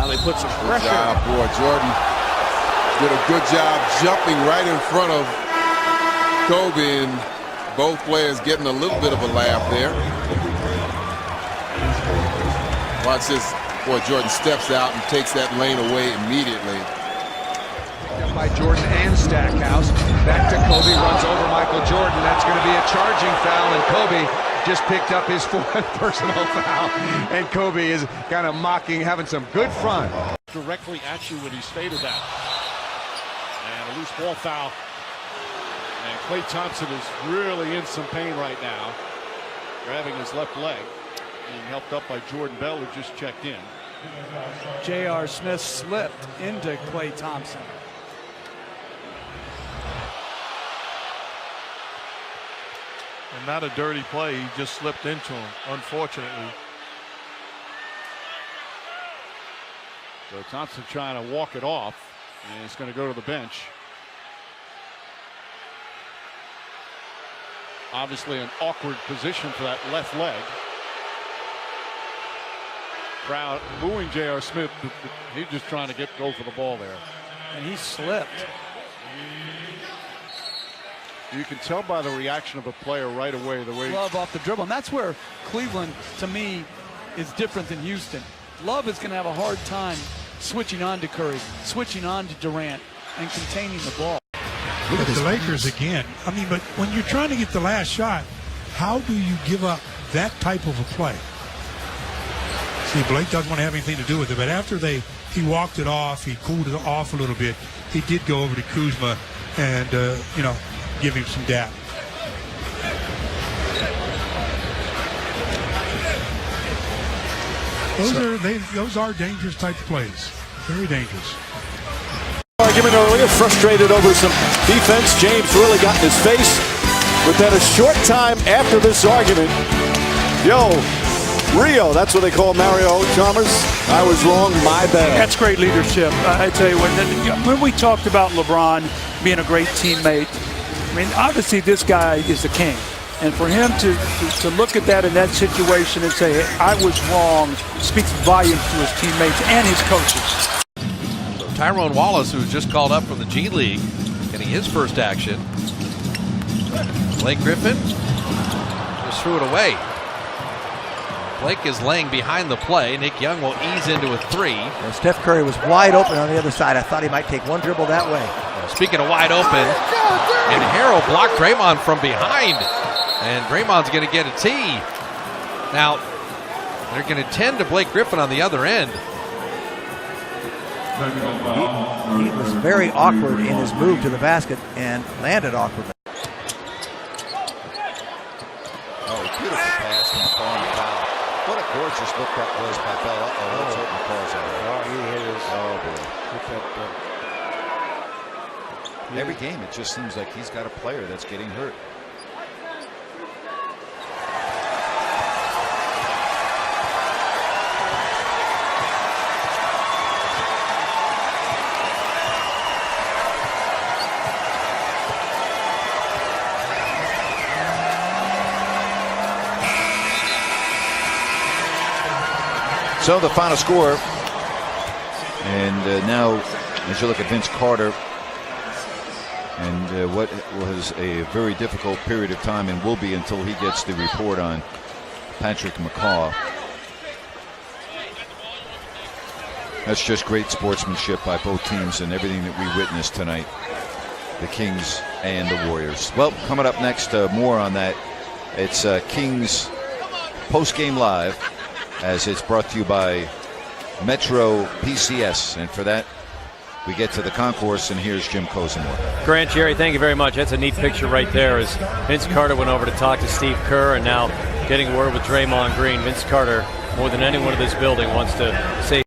Now they put some Good pressure. job, boy. Jordan did a good job jumping right in front of Kobe, and both players getting a little bit of a laugh there. Watch this. Boy, Jordan steps out and takes that lane away immediately. By Jordan and Stackhouse. Back to Kobe, runs over Michael Jordan. That's going to be a charging foul, and Kobe just picked up his fourth personal foul. And Kobe is kind of mocking, having some good fun. Directly at you when he stated that. And a loose ball foul. And Klay Thompson is really in some pain right now. Grabbing his left leg. Being helped up by Jordan Bell, who just checked in. J.R. Smith slipped into Klay Thompson. And not a dirty play, he just slipped into him, unfortunately. So Thompson trying to walk it off, and it's going to go to the bench. Obviously an awkward position for that left leg. Crowd booing J.R. Smith. He's just trying to go for the ball there. And he slipped. You can tell by the reaction of a player right away the way. Love off the dribble. And that's where Cleveland, to me, is different than Houston. Love is going to have a hard time switching on to Curry, switching on to Durant, and containing the ball. Look at the Lakers again. I mean, but when you're trying to get the last shot, how do you give up that type of a play? See, Blake doesn't want to have anything to do with it, but after he walked it off, he cooled it off a little bit, he did go over to Kuzma and, give him some dap. Those are dangerous type of plays. Very dangerous. Argument earlier, frustrated over some defense. James really got in his face. But then a short time after this argument, Rio, that's what they call Mario Chalmers. I was wrong, my bad. That's great leadership. I tell you, when we talked about LeBron being a great teammate, I mean, obviously this guy is the king. And for him to look at that in that situation and say, hey, I was wrong, speaks volumes to his teammates and his coaches. So Tyrone Wallace, who was just called up from the G League, getting his first action. Blake Griffin just threw it away. Blake is laying behind the play. Nick Young will ease into a three. And Steph Curry was wide open on the other side. I thought he might take one dribble that way. Speaking of wide open, and Harrell blocked Draymond from behind. And Draymond's going to get a tee. Now, they're going to tend to Blake Griffin on the other end. He was very awkward in his move to the basket and landed awkwardly. Oh, beautiful pass from McCall and foul. What a gorgeous look that was by Bella. Oh, let's hope McCall's out. Oh, he hit his. Oh, boy. Every game, it just seems like he's got a player that's getting hurt. So the final score, and now as you look at Vince Carter, and what was a very difficult period of time and will be until he gets the report on Patrick McCaw. That's just great sportsmanship by both teams and everything that we witnessed tonight, the Kings and the Warriors. Well, coming up next, more on that. It's Kings post-game live, as it's brought to you by Metro PCS. And for that, we get to the concourse, and here's Jim Kozimor. Grant, Jerry, thank you very much. That's a neat picture right there as Vince Carter went over to talk to Steve Kerr, and now getting word with Draymond Green. Vince Carter, more than anyone in this building, wants to say